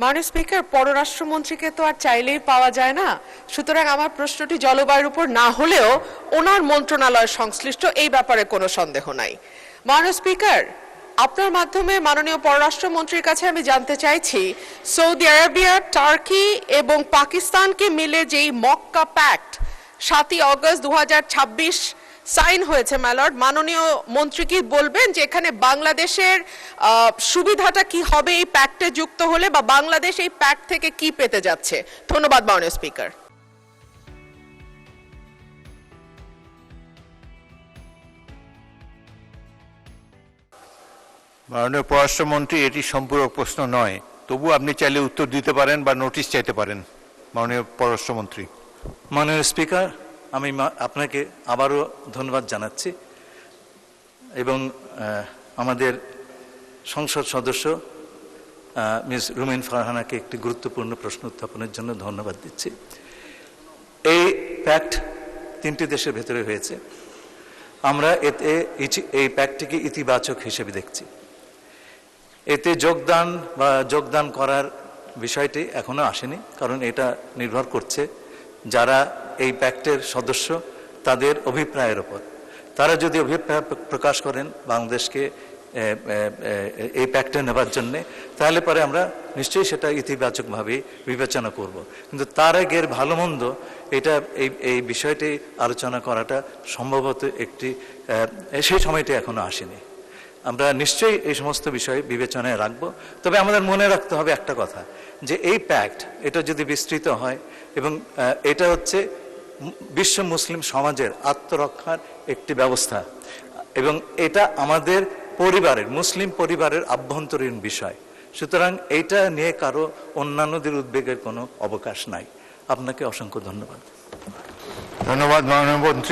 মাননীয় স্পিকার, পররাষ্ট্রমন্ত্রীকে তো আর চাইলেই পাওয়া যায় না, সুতরাং আমার প্রশ্নটি জলবায়ুর উপর না হলেও ওনার মন্ত্রণালয় সংশ্লিষ্ট, এই ব্যাপারে কোনো সন্দেহ নাই। মাননীয় স্পিকার, আপনার মাধ্যমে মাননীয় পররাষ্ট্রমন্ত্রীর কাছে আমি জানতে চাইছি, সৌদি আরবিয়া, টার্কি এবং পাকিস্তানকে মিলে যেই মক্কা প্যাক্ট 7ই অগস্ট 2026 সাইন হয়েছে ম্যালর্ড, মাননীয় মন্ত্রী কি বলবেন যে এখানে বাংলাদেশের সুবিধাটা কি হবে এই প্যাক্টে যুক্ত হলে, বা বাংলাদেশ এই প্যাক্ট থেকে কি পেতে যাচ্ছে? ধন্যবাদ মাননীয় স্পিকার। মাননীয় পররাষ্ট্রমন্ত্রী, এটি সম্পূরক প্রশ্ন নয়, তবু আপনি চাইলে উত্তর দিতে পারেন বা নোটিশ চাইতে পারেন। মাননীয় পররাষ্ট্রমন্ত্রী। মাননীয় স্পিকার, আমি আপনাকে আবারও ধন্যবাদ জানাচ্ছি এবং আমাদের সংসদ সদস্য মিস রুমিন ফারহানাকে একটি গুরুত্বপূর্ণ প্রশ্ন উত্থাপনের জন্য ধন্যবাদ দিচ্ছি। এই প্যাক্ট 3টি দেশের ভেতরে হয়েছে। আমরা এতে এই প্যাক্টটিকে ইতিবাচক হিসেবে দেখছি। এতে যোগদান করার বিষয়টি এখনো আসেনি, কারণ এটা নির্ভর করছে যারা এই প্যাক্টের সদস্য তাদের অভিপ্রায়ের ওপর। তারা যদি অভিপ্রায় প্রকাশ করেন বাংলাদেশকে এই প্যাক্টে নেবার জন্য, তাহলে পরে আমরা নিশ্চয়ই সেটা ইতিবাচকভাবে বিবেচনা করব। কিন্তু তার আগের ভালো মন্দ এটা এই বিষয়টি আলোচনা করাটা সম্ভবত সেই সময়টি এখনো আসেনি। আমরা নিশ্চয়ই এই সমস্ত বিষয় বিবেচনায় রাখব। তবে আমাদের মনে রাখতে হবে একটা কথা, যে এই প্যাক্ট এটা যদি বিস্তৃত হয় এবং এটা হচ্ছে বিশ্ব মুসলিম সমাজের আত্মরক্ষার একটি ব্যবস্থা, এবং এটা আমাদের পরিবারের, মুসলিম পরিবারের আভ্যন্তরীণ বিষয়। সুতরাং এইটা নিয়ে কারো অন্যান্যদের উদ্বেগের কোনো অবকাশ নাই। আপনাকে অসংখ্য ধন্যবাদ। ধন্যবাদ মাননীয় মন্ত্রী।